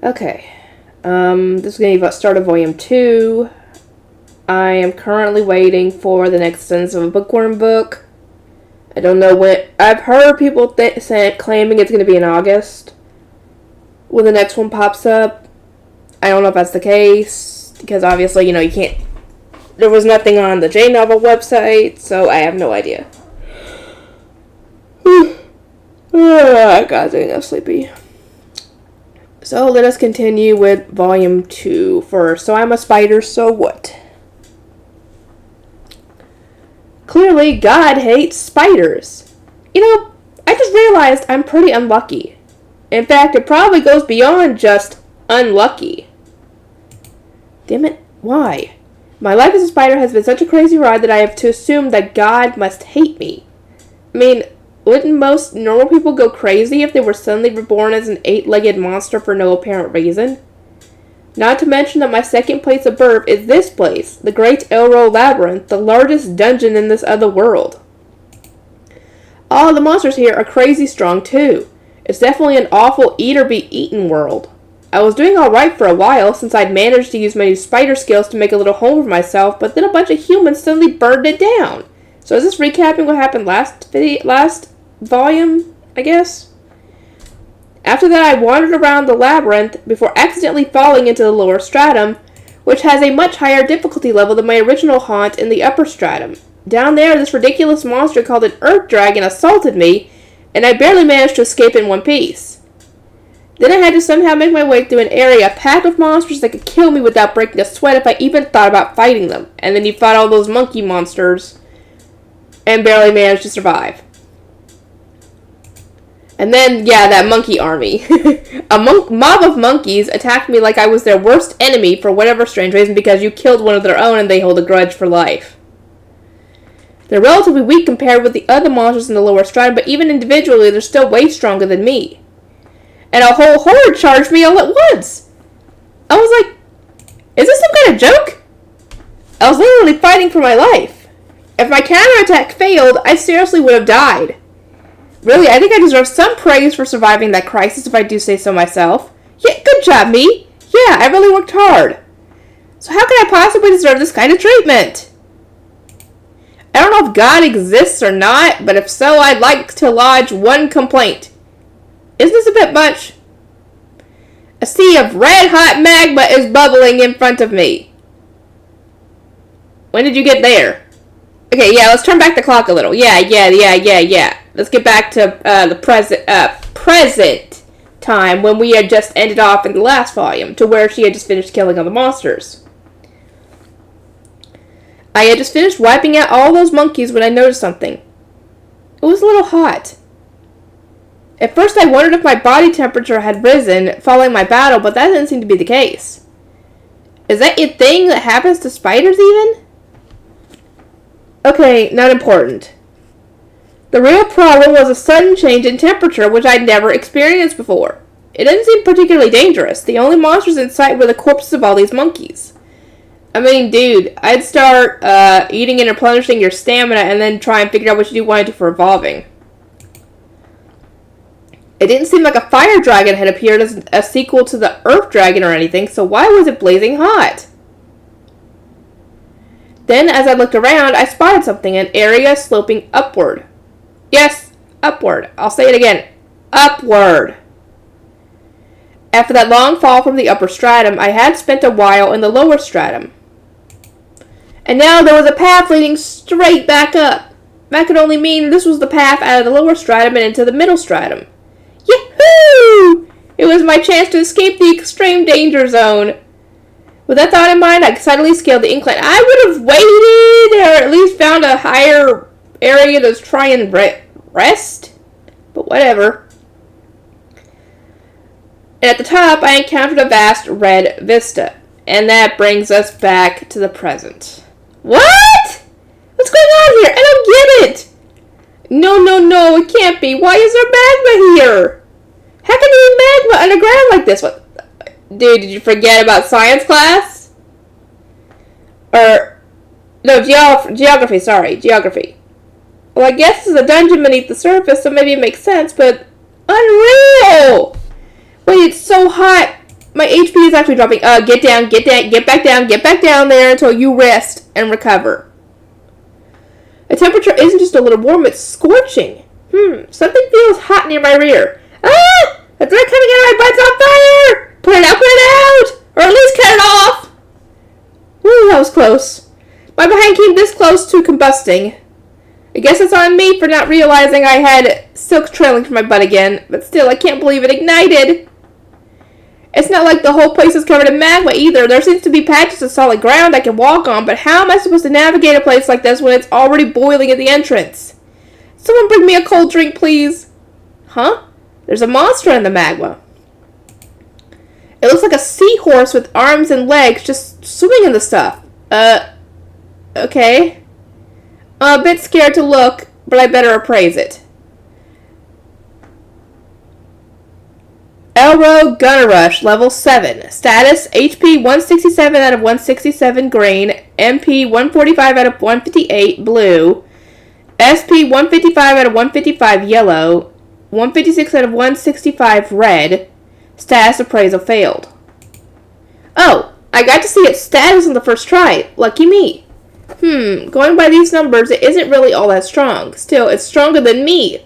Okay. This is going to be start of volume 2. I am currently waiting for the next sentence of a bookworm book. I don't know when. I've heard people claiming it's going to be in August when the next one pops up. I don't know if that's the case, because obviously, you can't. There was nothing on the J-Novel website, so I have no idea. God, I'm getting sleepy. So let us continue with volume 2 first. So I'm a spider, so what? Clearly, God hates spiders. I just realized I'm pretty unlucky. In fact, it probably goes beyond just unlucky. Damn it, why? My life as a spider has been such a crazy ride that I have to assume that God must hate me. I mean, wouldn't most normal people go crazy if they were suddenly reborn as an 8-legged monster for no apparent reason? Not to mention that my second place of birth is this place, the Great Elro Labyrinth, the largest dungeon in this other world. All the monsters here are crazy strong too. It's definitely an awful eat-or-be-eaten world. I was doing alright for a while since I'd managed to use my new spider skills to make a little home for myself, but then a bunch of humans suddenly burned it down. So is this recapping what happened last volume, I guess? After that, I wandered around the labyrinth before accidentally falling into the lower stratum, which has a much higher difficulty level than my original haunt in the upper stratum. Down there, this ridiculous monster called an earth dragon assaulted me, and I barely managed to escape in one piece. Then I had to somehow make my way through an area packed with monsters that could kill me without breaking a sweat if I even thought about fighting them. And then you fought all those monkey monsters and barely managed to survive. And then, that monkey army. A mob of monkeys attacked me like I was their worst enemy for whatever strange reason because you killed one of their own and they hold a grudge for life. They're relatively weak compared with the other monsters in the lower stratum, but even individually, they're still way stronger than me. And a whole horde charged me all at once. I was like, is this some kind of joke? I was literally fighting for my life. If my counterattack failed, I seriously would have died. Really, I think I deserve some praise for surviving that crisis if I do say so myself. Yeah, good job, me. Yeah, I really worked hard. So how could I possibly deserve this kind of treatment? I don't know if God exists or not, but if so, I'd like to lodge one complaint. Isn't this a bit much? A sea of red-hot magma is bubbling in front of me. When did you get there? Okay, let's turn back the clock a little. Yeah. Let's get back to the present time when we had just ended off in the last volume, to where she had just finished killing all the monsters. I had just finished wiping out all those monkeys when I noticed something. It was a little hot. At first I wondered if my body temperature had risen following my battle, but that didn't seem to be the case. Is that a thing that happens to spiders even? Okay, not important. The real problem was a sudden change in temperature, which I'd never experienced before. It didn't seem particularly dangerous. The only monsters in sight were the corpses of all these monkeys. I mean, dude, I'd start eating and replenishing your stamina and then try and figure out what you want to do for evolving. It didn't seem like a fire dragon had appeared as a sequel to the earth dragon or anything, so why was it blazing hot? Then, as I looked around, I spotted something, an area sloping upward. Yes, upward. I'll say it again. Upward. After that long fall from the upper stratum, I had spent a while in the lower stratum. And now there was a path leading straight back up. That could only mean this was the path out of the lower stratum and into the middle stratum. Yahoo! It was my chance to escape the extreme danger zone. With that thought in mind, I suddenly scaled the incline. I would have waited or at least found a higher area to try and rest. But whatever. And at the top, I encountered a vast red vista. And that brings us back to the present. What? What's going on here? I don't get it. No, it can't be. Why is there magma here? How can there be magma underground like this? What? Dude, did you forget about science class? No, geography, sorry, geography. Well, I guess it's a dungeon beneath the surface, so maybe it makes sense, but unreal! Wait, it's so hot. My HP is actually dropping. Get down, get back down there until you rest and recover. The temperature isn't just a little warm, it's scorching. Something feels hot near my rear. Ah! The thread coming out of my butt's on fire! Put it out! Or at least cut it off! Woo, that was close. My behind came this close to combusting. I guess it's on me for not realizing I had silk trailing from my butt again, but still, I can't believe it ignited. It's not like the whole place is covered in magma either. There seems to be patches of solid ground I can walk on, but how am I supposed to navigate a place like this when it's already boiling at the entrance? Someone bring me a cold drink, please. Huh? There's a monster in the magma. It looks like a seahorse with arms and legs just swimming in the stuff. Okay. I'm a bit scared to look, but I better appraise it. Elro Gunner Rush, level 7. Status, HP 167 out of 167 green, MP 145 out of 158 blue, SP 155 out of 155 yellow, 156 out of 165 red. Status appraisal failed. Oh, I got to see its status on the first try. Lucky me. Going by these numbers, it isn't really all that strong. Still, it's stronger than me.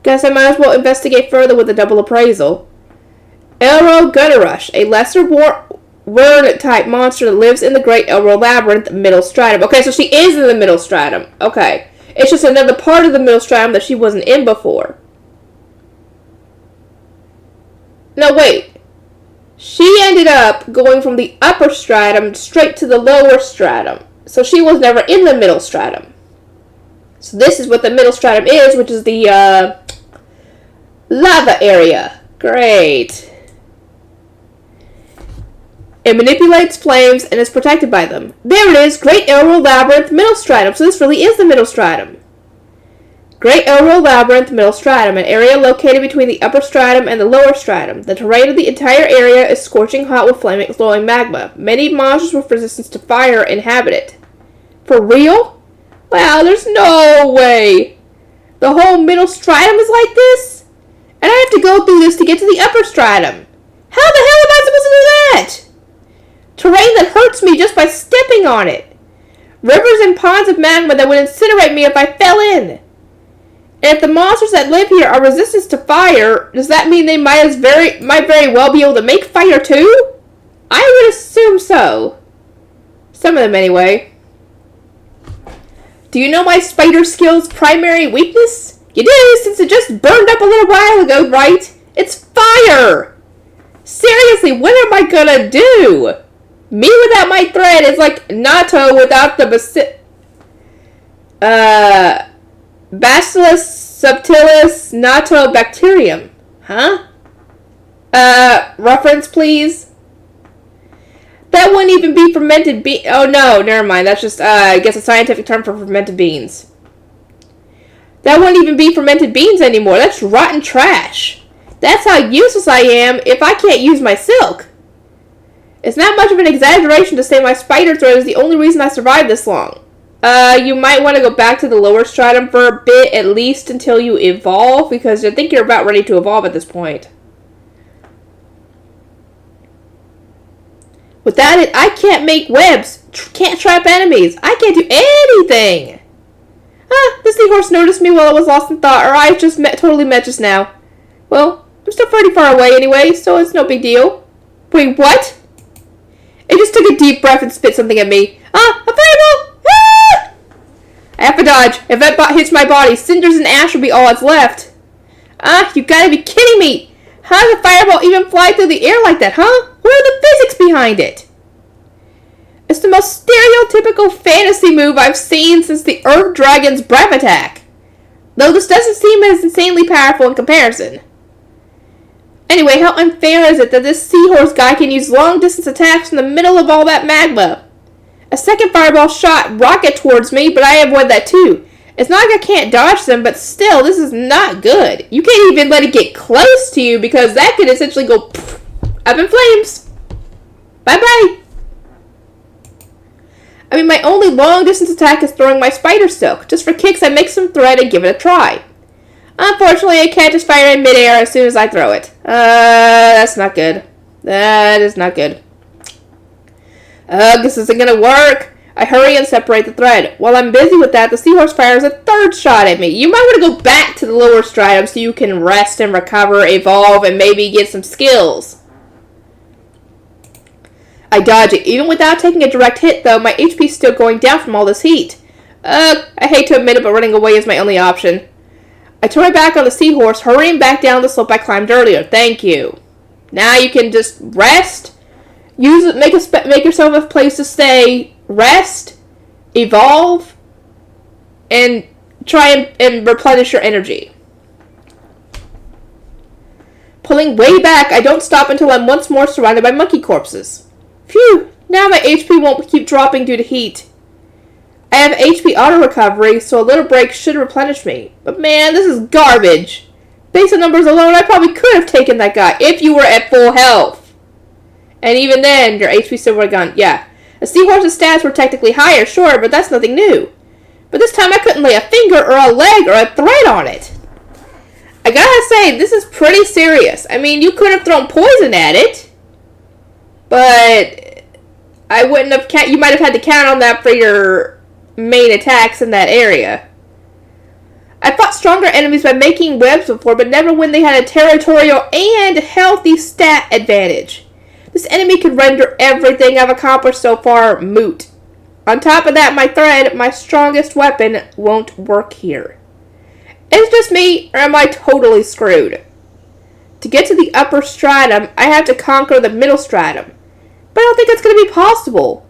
Guess I might as well investigate further with a double appraisal. Elro Gunner Rush, a lesser word-type monster that lives in the Great Elro Labyrinth, middle stratum. Okay, so she is in the middle stratum. Okay. It's just another part of the middle stratum that she wasn't in before. No, wait. She ended up going from the upper stratum straight to the lower stratum. So she was never in the middle stratum. So this is what the middle stratum is, which is the lava area. Great. It manipulates flames and is protected by them. There it is, Great Elro Labyrinth, middle stratum. So this really is the middle stratum. Great Elro Labyrinth, middle stratum, an area located between the upper stratum and the lower stratum. The terrain of the entire area is scorching hot with flaming, glowing magma. Many monsters with resistance to fire inhabit it. For real? Wow, there's no way. The whole middle stratum is like this? And I have to go through this to get to the upper stratum. How the hell am I supposed to do that? Terrain that hurts me just by stepping on it. Rivers and ponds of magma that would incinerate me if I fell in. And if the monsters that live here are resistant to fire, does that mean they might very well be able to make fire too? I would assume so. Some of them anyway. Do you know my spider skill's primary weakness? You do, since it just burned up a little while ago, right? It's fire! Seriously, what am I gonna do? Me without my thread is like Nato without the Bacillus subtilis natto bacterium. Huh? Reference, please? That wouldn't even be fermented oh no, never mind. That's just, I guess a scientific term for fermented beans. That wouldn't even be fermented beans anymore. That's rotten trash. That's how useless I am if I can't use my silk. It's not much of an exaggeration to say my spider thread is the only reason I survived this long. You might want to go back to the lower stratum for a bit, at least until you evolve, because I think you're about ready to evolve at this point. Without it, I can't make webs, can't trap enemies, I can't do anything! The seahorse noticed me while I was lost in thought, or I just totally met just now. Well, I'm still pretty far away anyway, so it's no big deal. Wait, what? It just took a deep breath and spit something at me. A fireball! Ah! I have to dodge. If that hits my body, cinders and ash will be all that's left. You gotta be kidding me! How does a fireball even fly through the air like that, huh? What are the physics behind it? It's the most stereotypical fantasy move I've seen since the Earth Dragon's breath attack. Though this doesn't seem as insanely powerful in comparison. Anyway, how unfair is it that this seahorse guy can use long-distance attacks in the middle of all that magma? A second fireball shot rocket towards me, but I avoid that too. It's not like I can't dodge them, but still, this is not good. You can't even let it get close to you, because that could essentially go up in flames. Bye-bye. I mean, my only long-distance attack is throwing my spider silk. Just for kicks, I make some thread and give it a try. Unfortunately, I can't just fire in midair as soon as I throw it. That's not good. That is not good. Ugh, this isn't gonna work. I hurry and separate the thread. While I'm busy with that, the seahorse fires a third shot at me. You might want to go back to the lower stratum so you can rest and recover, evolve, and maybe get some skills. I dodge it. Even without taking a direct hit, though, my HP's still going down from all this heat. I hate to admit it, but running away is my only option. I turn my back on the seahorse, hurrying back down the slope I climbed earlier. Thank you. Now you can just rest, use it, make yourself a place to stay, rest, evolve, and try and replenish your energy. Pulling way back, I don't stop until I'm once more surrounded by monkey corpses. Phew, now my HP won't keep dropping due to heat. I have HP auto recovery, so a little break should replenish me. But man, this is garbage. Based on numbers alone, I probably could have taken that guy if you were at full health. And even then, your HP still would have gone, yeah. A seahorse's stats were technically higher, sure, but that's nothing new. But this time I couldn't lay a finger or a leg or a thread on it. I gotta say, this is pretty serious. I mean, you could have thrown poison at it, but I wouldn't have. You might have had to count on that for your main attacks in that area. I fought stronger enemies by making webs before, but never when they had a territorial and healthy stat advantage. This enemy could render everything I've accomplished so far moot. On top of that, my thread, my strongest weapon, won't work here. Is it just me, or am I totally screwed? To get to the upper stratum, I have to conquer the middle stratum. But I don't think it's going to be possible.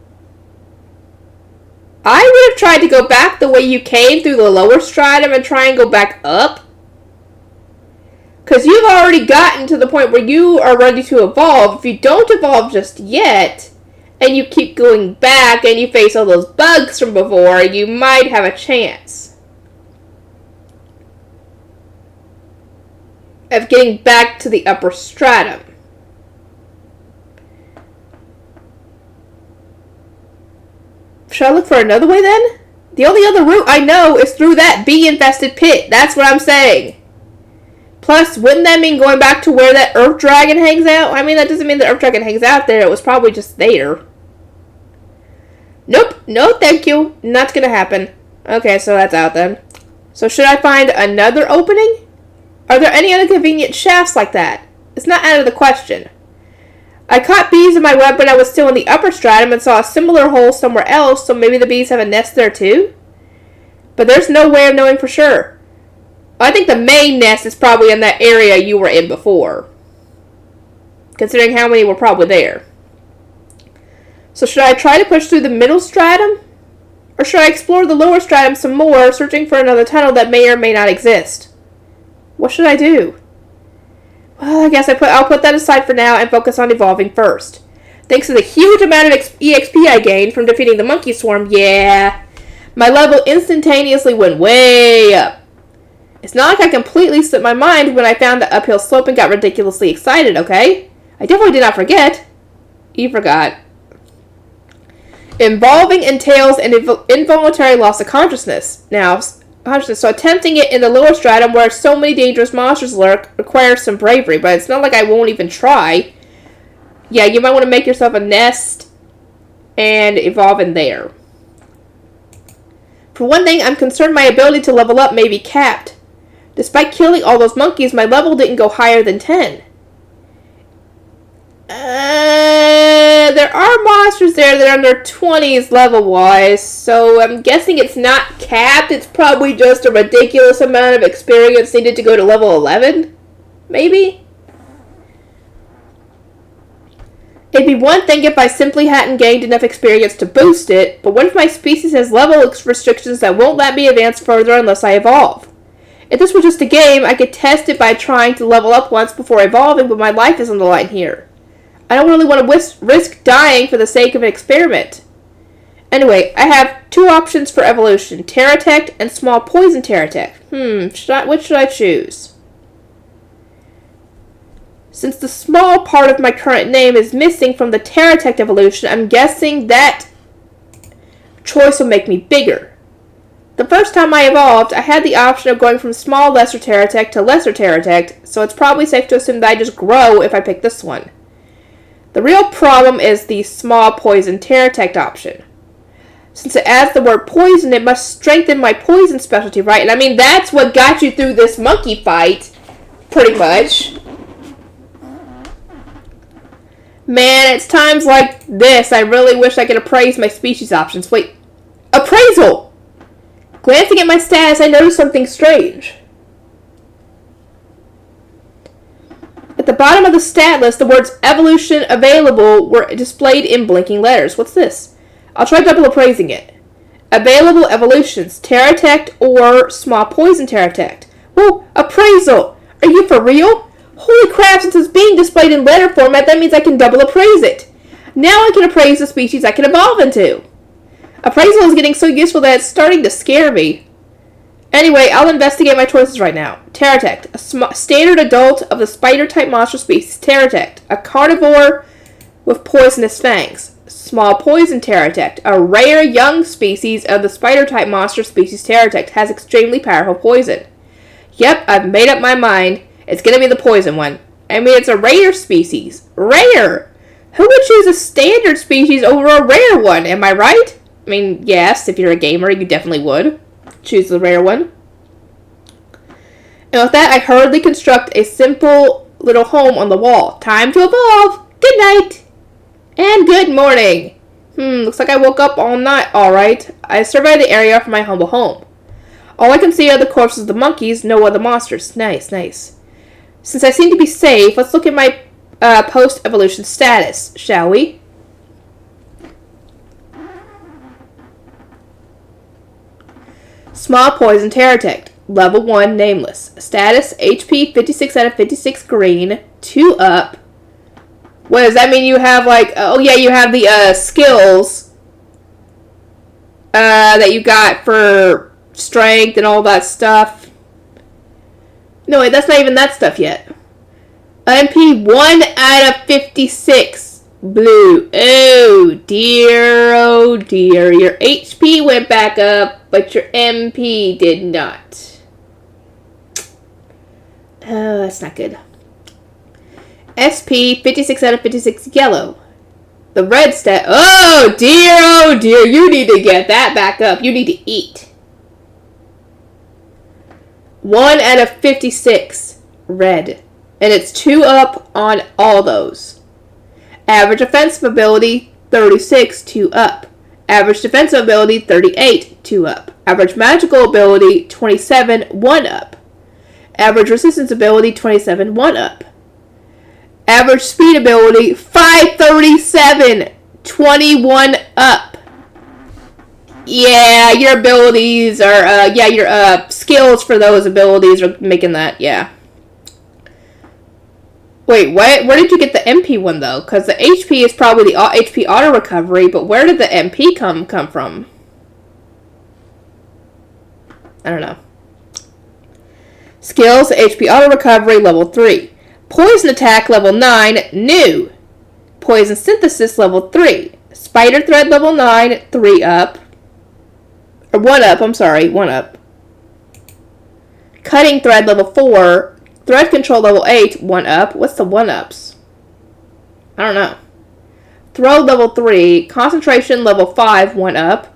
I would have tried to go back the way you came through the lower stratum and try and go back up. Because you've already gotten to the point where you are ready to evolve. If you don't evolve just yet, and you keep going back and you face all those bugs from before, you might have a chance of getting back to the upper stratum. Should I look for another way then? The only other route I know is through that bee-infested pit. That's what I'm saying. Plus, wouldn't that mean going back to where that earth dragon hangs out? I mean, that doesn't mean the earth dragon hangs out there. It was probably just there. Nope. No, thank you. Not gonna happen. Okay, so that's out then. So should I find another opening? Are there any other convenient shafts like that? It's not out of the question. I caught bees in my web when I was still in the upper stratum and saw a similar hole somewhere else, so maybe the bees have a nest there too? But there's no way of knowing for sure. I think the main nest is probably in that area you were in before, considering how many were probably there. So should I try to push through the middle stratum? Or should I explore the lower stratum some more, searching for another tunnel that may or may not exist? What should I do? Well, I guess I'll put that aside for now and focus on evolving first. Thanks to the huge amount of EXP I gained from defeating the monkey swarm, yeah, my level instantaneously went way up. It's not like I completely slipped my mind when I found the uphill slope and got ridiculously excited, okay? I definitely did not forget. You forgot. Evolving entails an involuntary loss of consciousness. So attempting it in the lower stratum where so many dangerous monsters lurk requires some bravery, but it's not like I won't even try. Yeah, you might want to make yourself a nest and evolve in there. For one thing, I'm concerned my ability to level up may be capped. Despite killing all those monkeys, my level didn't go higher than 10. There are monsters there that are in their 20s level-wise, so I'm guessing it's not capped. It's probably just a ridiculous amount of experience needed to go to level 11? Maybe? It'd be one thing if I simply hadn't gained enough experience to boost it, but what if my species has level restrictions that won't let me advance further unless I evolve? If this were just a game, I could test it by trying to level up once before evolving, but my life is on the line here. I don't really want to risk dying for the sake of an experiment. Anyway, I have two options for evolution, Terratect and small poison Terratect. Which should I choose? Since the small part of my current name is missing from the Terratect evolution, I'm guessing that choice will make me bigger. The first time I evolved, I had the option of going from small lesser Terratect to lesser Terratect, so it's probably safe to assume that I just grow if I pick this one. The real problem is the small poison Terratect option. Since it adds the word poison, it must strengthen my poison specialty, right? And I mean, that's what got you through this monkey fight, pretty much. Man, it's times like this I really wish I could appraise my species options. Wait, appraisal! Glancing at my status, I noticed something strange. At the bottom of the stat list, the words evolution available were displayed in blinking letters. What's this? I'll try double appraising it. Available evolutions, Terratect or small poison Terratect. Whoa, appraisal! Are you for real? Holy crap, since it's being displayed in letter format, that means I can double appraise it. Now I can appraise the species I can evolve into. Appraisal is getting so useful that it's starting to scare me. Anyway, I'll investigate my choices right now. Terratect, a standard adult of the spider-type monster species Terratect, a carnivore with poisonous fangs. Small poison Terratect, a rare young species of the spider-type monster species Terratect, has extremely powerful poison. Yep, I've made up my mind. It's gonna be the poison one. I mean, it's a rare species. Rare! Who would choose a standard species over a rare one? Am I right? I mean, yes, if you're a gamer, you definitely would choose the rare one. And with that, I hurriedly construct a simple little home on the wall. Time to evolve! Good night! And good morning! Looks like I woke up all night. Alright. I survey the area for my humble home. All I can see are the corpses of the monkeys, no other monsters. Nice, nice. Since I seem to be safe, let's look at my post-evolution status, shall we? Small poison Terratect. Level 1, nameless. Status, HP 56 out of 56 green. 2 up. What does that mean? You have like, oh yeah, you have the skills that you got for strength and all that stuff. No, wait, that's not even that stuff yet. MP 1 out of 56. Blue. Oh dear, oh dear. Your HP went back up, but your MP did not. Oh, that's not good. SP 56 out of 56 yellow. The red stat. Oh dear, you need to get that back up. You need to eat. 1 out of 56 red. And it's 2 up on all those. Average offensive ability 36, 2 up. Average defensive ability 38, 2 up. Average magical ability 27, 1 up. Average resistance ability 27, 1 up. Average speed ability 537, 21 up. Yeah, your abilities are, your skills for those abilities are making that, yeah. Wait, what? Where did you get the MP one, though? Because the HP is probably the HP auto recovery, but where did the MP come from? I don't know. Skills, HP auto recovery, level 3. Poison attack, level 9, new. Poison synthesis, level 3. Spider thread, level 9, 3 up. Or 1 up, I'm sorry, 1 up. Cutting thread, level 4. Thread control, level 8, 1 up. What's the 1 ups? I don't know. Throw, level 3. Concentration, level 5, 1 up.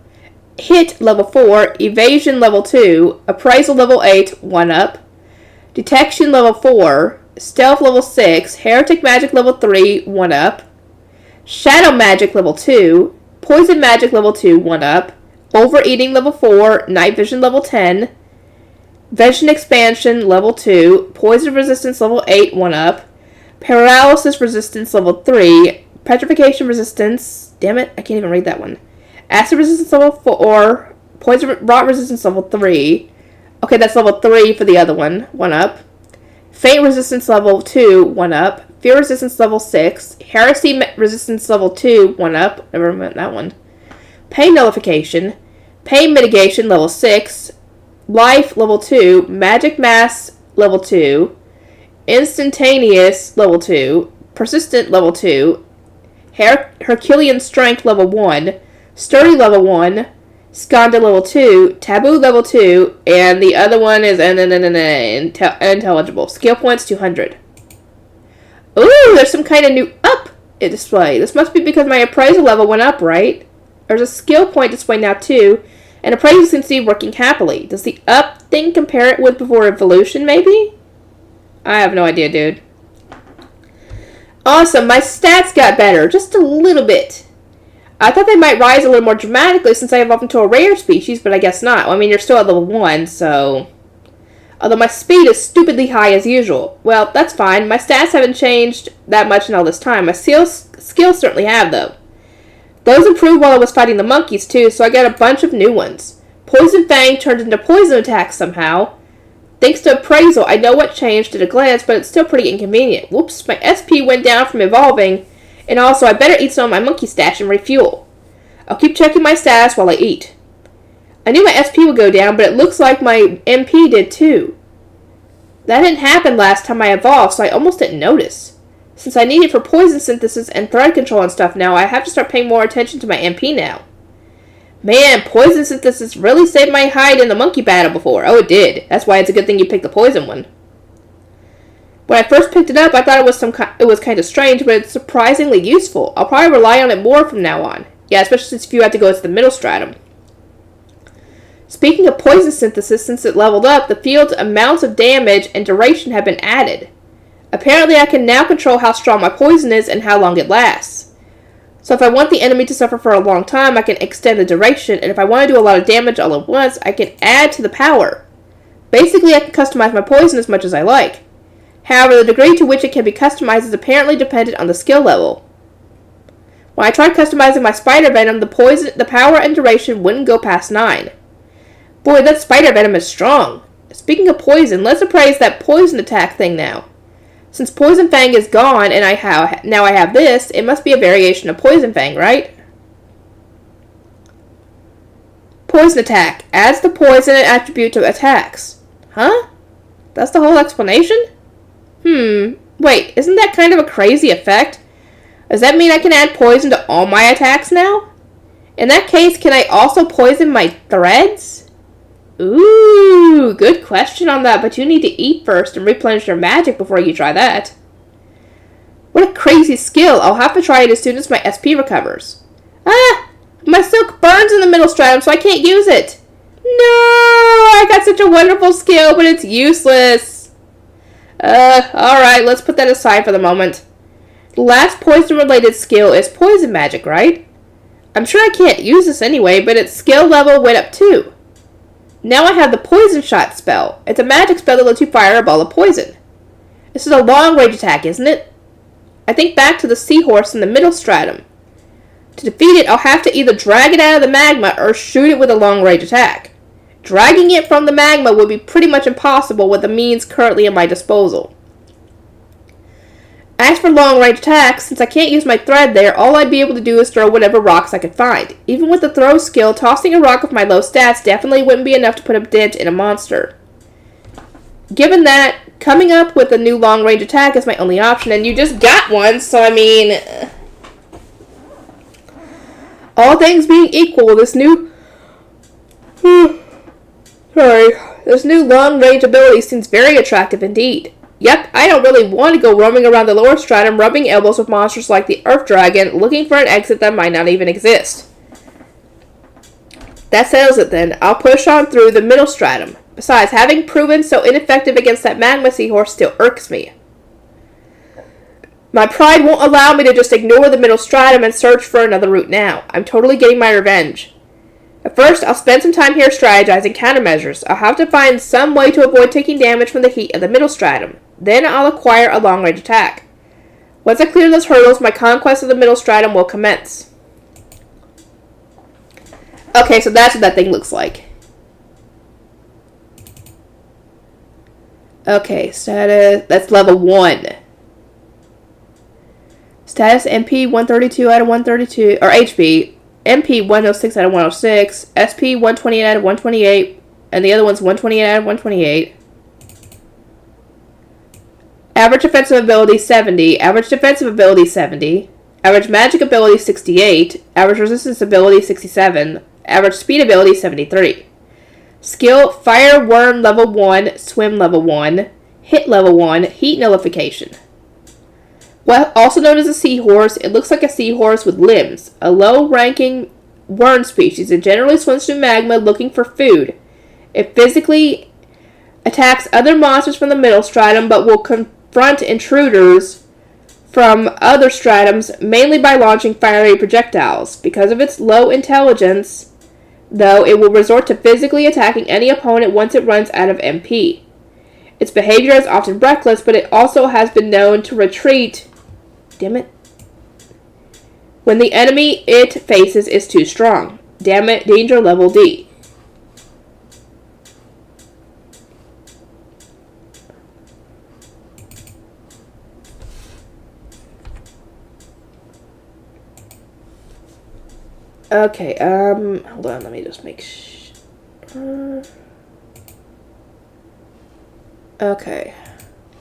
Hit, level 4. Evasion, level 2. Appraisal, level 8, 1 up. Detection, level 4. Stealth, level 6. Heretic magic, level 3, 1 up. Shadow magic, level 2. Poison magic, level 2, 1 up. Overeating, level 4. Night vision, level 10. Vision expansion, level 2. Poison resistance, level 8, 1 up. Paralysis resistance, level 3. Petrification resistance. Damn it, I can't even read that one. Acid resistance, level 4. Poison rot resistance, level 3. Okay, that's level 3 for the other one. 1 up. Faint resistance, level 2, 1 up. Fear resistance, level 6. Heresy resistance, level 2, 1 up. Never meant that one. Pain nullification. Pain mitigation, level 6. Life, level 2. Magic mass, level 2. Instantaneous, level 2. Persistent, level 2. Herculean strength, level 1. Sturdy, level 1. Skanda, level 2. Taboo, level 2. And the other one is unintelligible. Skill points, 200. Ooh, there's some kind of new up. display. This must be because my appraisal level went up, right? There's a skill point display now too, and appraisal seems to be working happily. Does the up thing compare it with before evolution, maybe? I have no idea, dude. Awesome, my stats got better, just a little bit. I thought they might rise a little more dramatically since I evolved into a rare species, but I guess not. Well, I mean, you're still at level 1, so... Although my speed is stupidly high as usual. Well, that's fine. My stats haven't changed that much in all this time. My skills certainly have, though. Those improved while I was fighting the monkeys, too, so I got a bunch of new ones. Poison Fang turned into Poison Attack somehow. Thanks to appraisal, I know what changed at a glance, but it's still pretty inconvenient. Whoops, my SP went down from evolving, and also I better eat some of my monkey stash and refuel. I'll keep checking my status while I eat. I knew my SP would go down, but it looks like my MP did too. That didn't happen last time I evolved, so I almost didn't notice. Since I need it for poison synthesis and thread control and stuff now, I have to start paying more attention to my MP now. Man, poison synthesis really saved my hide in the monkey battle before. Oh, it did. That's why it's a good thing you picked the poison one. When I first picked it up, I thought it was kind of strange, but it's surprisingly useful. I'll probably rely on it more from now on. Yeah, especially since you have to go to the middle stratum. Speaking of poison synthesis, since it leveled up, the field's amounts of damage and duration have been added. Apparently, I can now control how strong my poison is and how long it lasts. So if I want the enemy to suffer for a long time, I can extend the duration, and if I want to do a lot of damage all at once, I can add to the power. Basically, I can customize my poison as much as I like. However, the degree to which it can be customized is apparently dependent on the skill level. When I tried customizing my spider venom, the power and duration wouldn't go past 9. Boy, that spider venom is strong. Speaking of poison, let's appraise that poison attack thing now. Since Poison Fang is gone and now I have this, it must be a variation of Poison Fang, right? Poison attack. Adds the poison attribute to attacks. Huh? That's the whole explanation? Wait, isn't that kind of a crazy effect? Does that mean I can add poison to all my attacks now? In that case, can I also poison my threads? Ooh, good question on that, but you need to eat first and replenish your magic before you try that. What a crazy skill. I'll have to try it as soon as my SP recovers. Ah! My silk burns in the middle stratum, so I can't use it. No! I got such a wonderful skill, but it's useless. Alright, let's put that aside for the moment. The last poison-related skill is poison magic, right? I'm sure I can't use this anyway, but its skill level went up too. Now I have the Poison Shot spell. It's a magic spell that lets you fire a ball of poison. This is a long-range attack, isn't it? I think back to the seahorse in the middle stratum. To defeat it, I'll have to either drag it out of the magma or shoot it with a long-range attack. Dragging it from the magma would be pretty much impossible with the means currently at my disposal. As for long-range attacks, since I can't use my thread there, all I'd be able to do is throw whatever rocks I could find. Even with the throw skill, tossing a rock with my low stats definitely wouldn't be enough to put a dent in a monster. Given that, coming up with a new long-range attack is my only option, and you just got one, so I mean... all things being equal, this new... this new long-range ability seems very attractive indeed. Yep, I don't really want to go roaming around the lower stratum, rubbing elbows with monsters like the Earth Dragon, looking for an exit that might not even exist. That settles it then. I'll push on through the middle stratum. Besides, having proven so ineffective against that magma seahorse still irks me. My pride won't allow me to just ignore the middle stratum and search for another route now. I'm totally getting my revenge. At first, I'll spend some time here strategizing countermeasures. I'll have to find some way to avoid taking damage from the heat of the middle stratum. Then I'll acquire a long-range attack. Once I clear those hurdles, my conquest of the middle stratum will commence. Okay, so that's what that thing looks like. Okay, status, that's level 1. Status MP 132 out of 132, or HP, MP 106 out of 106, SP 128 out of 128, and the other one's 128 out of 128. Average offensive ability 70, average defensive ability 70, average magic ability 68, average resistance ability 67, average speed ability 73. Skill Fire Worm level 1, Swim level 1, Hit level 1, Heat Nullification. Well, also known as a seahorse, it looks like a seahorse with limbs. A low-ranking worm species. It generally swims through magma looking for food. It physically attacks other monsters from the middle stratum, but will confront intruders from other stratums mainly by launching fiery projectiles. Because of its low intelligence, though, it will resort to physically attacking any opponent once it runs out of MP. Its behavior is often reckless, but it also has been known to retreat when the enemy it faces is too strong. Danger level D. Okay, hold on, let me just make sure. Okay.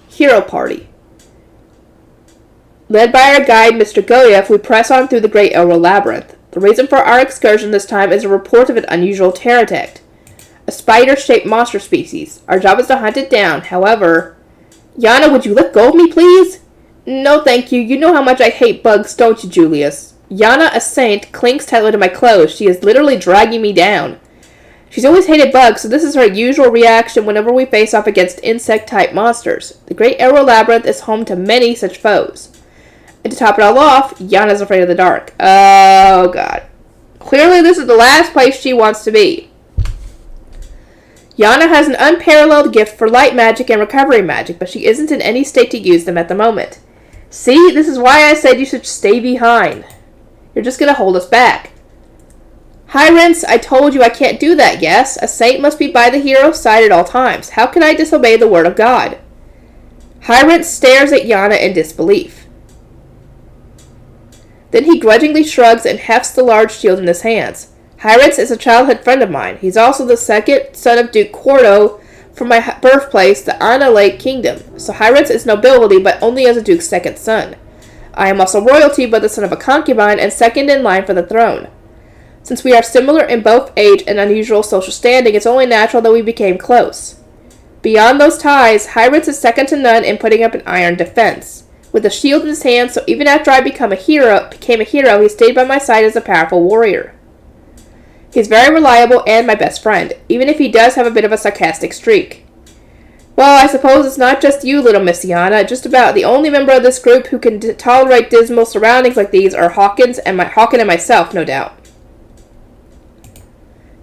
Hero Party. Led by our guide, Mr. Goyev, we press on through the Great Elro Labyrinth. The reason for our excursion this time is a report of an unusual pterodactyl, a spider-shaped monster species. Our job is to hunt it down. However, Yana, would you let go of me, please? No, thank you. You know how much I hate bugs, don't you, Julius? Yana, a saint, clings tightly to my clothes. She is literally dragging me down. She's always hated bugs, so this is her usual reaction whenever we face off against insect-type monsters. The Great Elro Labyrinth is home to many such foes. And to top it all off, Yana's afraid of the dark. Oh, God. Clearly, this is the last place she wants to be. Yana has an unparalleled gift for light magic and recovery magic, but she isn't in any state to use them at the moment. See, this is why I said you should stay behind. You're just going to hold us back. Hyrants, I told you I can't do that, yes? A saint must be by the hero's side at all times. How can I disobey the word of God? Hyrant stares at Yana in disbelief. Then he grudgingly shrugs and hefts the large shield in his hands. Hyrants is a childhood friend of mine. He's also the second son of Duke Quarto from my birthplace, the Anna Lake Kingdom. So Hyrants is nobility, but only as a duke's second son. I am also royalty, but the son of a concubine and second in line for the throne. Since we are similar in both age and unusual social standing, it's only natural that we became close. Beyond those ties, Hyrants is second to none in putting up an iron defense. With a shield in his hand, so even after I became a hero, he stayed by my side as a powerful warrior. He's very reliable and my best friend, even if he does have a bit of a sarcastic streak. Well, I suppose it's not just you, little Miss Yana. Just about the only member of this group who can tolerate dismal surroundings like these are Hawken and myself, no doubt.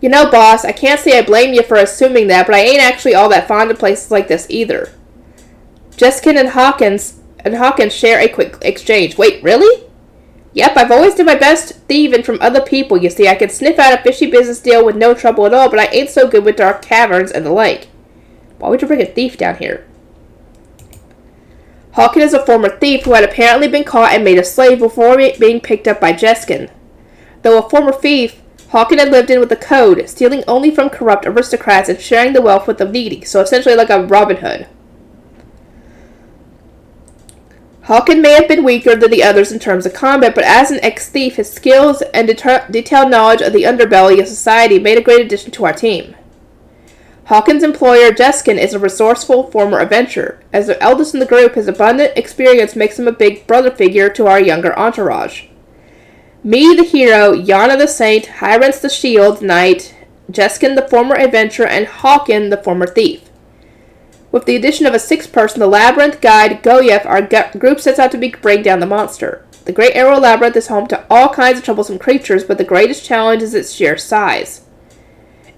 You know, boss, I can't say I blame you for assuming that, but I ain't actually all that fond of places like this either. Jeskin and Hawkins share a quick exchange. Wait, really? Yep, I've always done my best thieving from other people, you see. I can sniff out a fishy business deal with no trouble at all, but I ain't so good with dark caverns and the like. Why would you bring a thief down here? Hawken is a former thief who had apparently been caught and made a slave before being picked up by Jeskin. Though a former thief, Hawken had lived in with the code, stealing only from corrupt aristocrats and sharing the wealth with the needy, so essentially like a Robin Hood. Hawken may have been weaker than the others in terms of combat, but as an ex-thief, his skills and detailed knowledge of the underbelly of society made a great addition to our team. Hawken's employer, Jeskin, is a resourceful former adventurer. As the eldest in the group, his abundant experience makes him a big brother figure to our younger entourage. Me, the hero, Yana the saint, Hyrants the shield knight, Jeskin the former adventurer, and Hawken the former thief. With the addition of a sixth person, the Labyrinth guide, Goyev, our group sets out to bring down the monster. The Great Elro Labyrinth is home to all kinds of troublesome creatures, but the greatest challenge is its sheer size.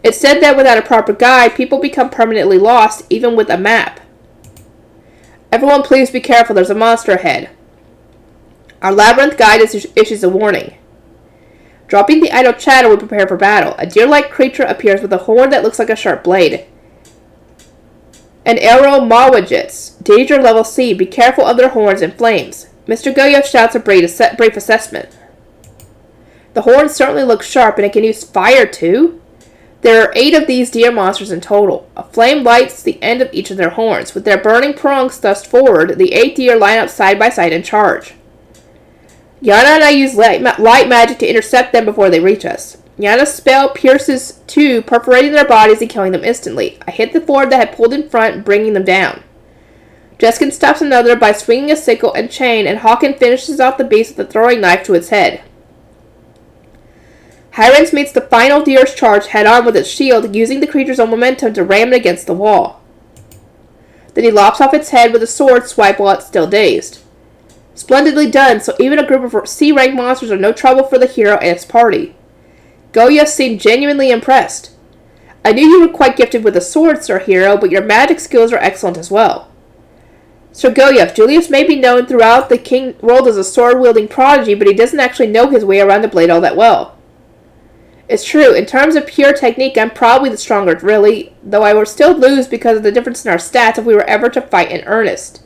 It's said that without a proper guide, people become permanently lost, even with a map. Everyone please be careful, there's a monster ahead. Our Labyrinth guide issues a warning. Dropping the idle chatter, we prepare for battle. A deer-like creature appears with a horn that looks like a sharp blade. An arrow Mawajits. Danger level C. Be careful of their horns and flames. Mr. Goyev shouts a brief assessment. The horn certainly looks sharp, and it can use fire too. There are 8 of these deer monsters in total. A flame lights the end of each of their horns. With their burning prongs thrust forward, the 8 deer line up side by side and charge. Yana and I use light magic to intercept them before they reach us. Yana's spell pierces 2, perforating their bodies and killing them instantly. I hit the Ford that had pulled in front, bringing them down. Jeskin stops another by swinging a sickle and chain, and Hawken finishes off the beast with a throwing knife to its head. Hyrens meets the final deer's charge head-on with its shield, using the creature's own momentum to ram it against the wall. Then he lops off its head with a sword swipe while it's still dazed. Splendidly done, so even a group of C-rank monsters are no trouble for the hero and its party. Goya seemed genuinely impressed. I knew you were quite gifted with a sword, Sir Hero, but your magic skills are excellent as well. Sir Goya, Julius may be known throughout the king world as a sword-wielding prodigy, but he doesn't actually know his way around the blade all that well. It's true, in terms of pure technique, I'm probably the stronger, really, though I would still lose because of the difference in our stats if we were ever to fight in earnest.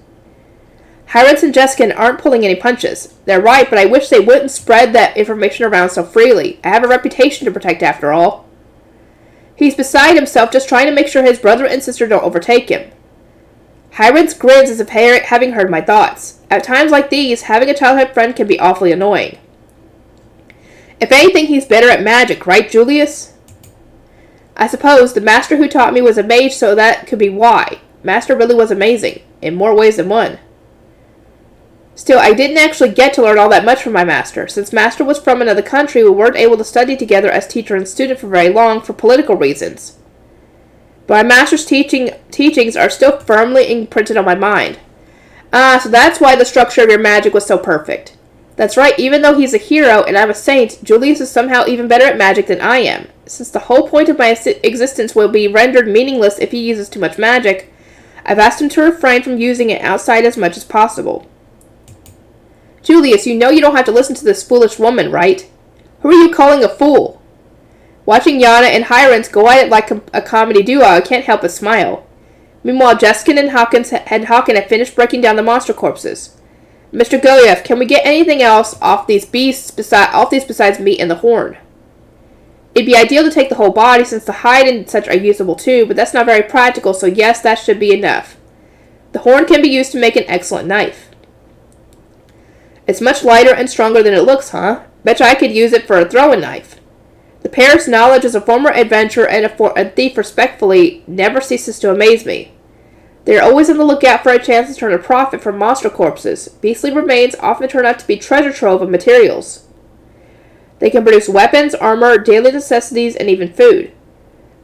Hyrens and Jeskin aren't pulling any punches. They're right, but I wish they wouldn't spread that information around so freely. I have a reputation to protect after all. He's beside himself, just trying to make sure his brother and sister don't overtake him. Hyrens grins as if having heard my thoughts. At times like these, having a childhood friend can be awfully annoying. If anything, he's better at magic, right, Julius? I suppose the master who taught me was a mage, so that could be why. Master really was amazing, in more ways than one. Still, I didn't actually get to learn all that much from my master. Since master was from another country, we weren't able to study together as teacher and student for very long for political reasons. But my master's teachings are still firmly imprinted on my mind. So that's why the structure of your magic was so perfect. That's right, even though he's a hero and I'm a saint, Julius is somehow even better at magic than I am. Since the whole point of my existence will be rendered meaningless if he uses too much magic, I've asked him to refrain from using it outside as much as possible. Julius, you know you don't have to listen to this foolish woman, right? Who are you calling a fool? Watching Yana and Hyrens go at it like a comedy duo, I can't help but smile. Meanwhile, Jeskin and Hawken had finished breaking down the monster corpses. Mr. Goyev, can we get anything else off these beasts besides meat and the horn? It'd be ideal to take the whole body since the hide and such are usable too, but that's not very practical, so yes, that should be enough. The horn can be used to make an excellent knife. It's much lighter and stronger than it looks, huh? Betcha I could use it for a throwing knife. The pair's knowledge as a former adventurer and a thief respectfully never ceases to amaze me. They are always on the lookout for a chance to turn a profit from monster corpses. Beastly remains often turn out to be treasure trove of materials. They can produce weapons, armor, daily necessities, and even food.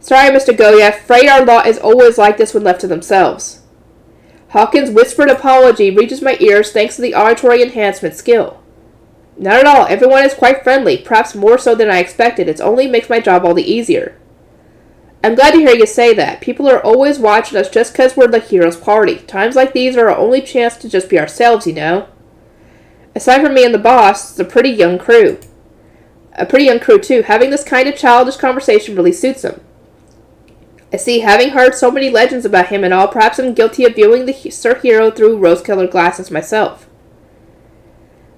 Sorry, Mr. Goya, afraid our lot is always like this when left to themselves. Hawkins' whispered apology reaches my ears thanks to the auditory enhancement skill. Not at all, everyone is quite friendly, perhaps more so than I expected. It only makes my job all the easier. I'm glad to hear you say that. People are always watching us just because we're the hero's party. Times like these are our only chance to just be ourselves, you know. Aside from me and the boss, it's a pretty young crew. Too. Having this kind of childish conversation really suits him. I see, having heard so many legends about him and all, perhaps I'm guilty of viewing the Sir Hero through rose-colored glasses myself.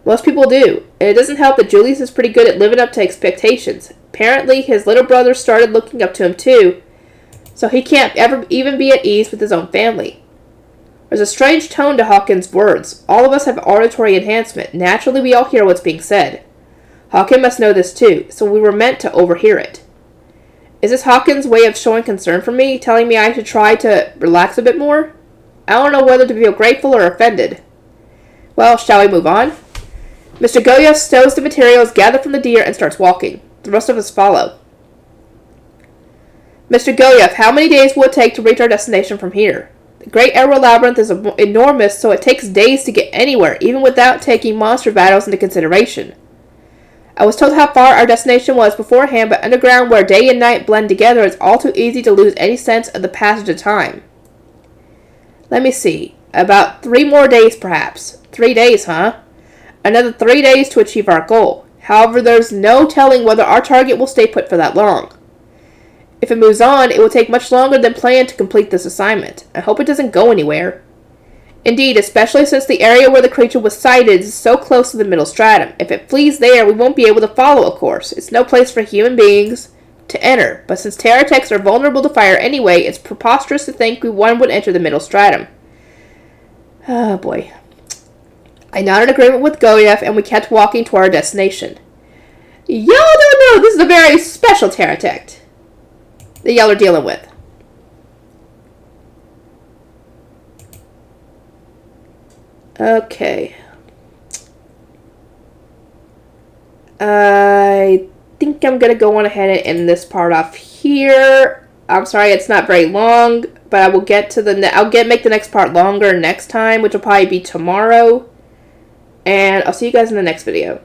Most people do, and it doesn't help that Julius is pretty good at living up to expectations. Apparently, his little brother started looking up to him too, so he can't ever even be at ease with his own family. There's a strange tone to Hawkins' words. All of us have auditory enhancement. Naturally, we all hear what's being said. Hawkins must know this too, so we were meant to overhear it. Is this Hawkins' way of showing concern for me, telling me I should try to relax a bit more? I don't know whether to feel grateful or offended. Well, shall we move on? Mr. Goya stows the materials gathered from the deer and starts walking. The rest of us follow. Mr. Goyev, how many days will it take to reach our destination from here? The Great Arrow Labyrinth is enormous, so it takes days to get anywhere, even without taking monster battles into consideration. I was told how far our destination was beforehand, but underground where day and night blend together, it's all too easy to lose any sense of the passage of time. Let me see. About 3 more days, perhaps. 3 days, huh? Another 3 days to achieve our goal. However, there's no telling whether our target will stay put for that long. If it moves on, it will take much longer than planned to complete this assignment. I hope it doesn't go anywhere. Indeed, especially since the area where the creature was sighted is so close to the middle stratum. If it flees there, we won't be able to follow, of course. It's no place for human beings to enter. But since Terratechs are vulnerable to fire anyway, it's preposterous to think one would enter the middle stratum. Oh boy. I nodded agreement with Goyev, and we kept walking toward our destination. Y'all don't know, this is a very special Terratech that y'all are dealing with. Okay. I think I'm gonna go on ahead and end this part off here. I'm sorry it's not very long, but I will get to make the next part longer next time, which will probably be tomorrow. And I'll see you guys in the next video.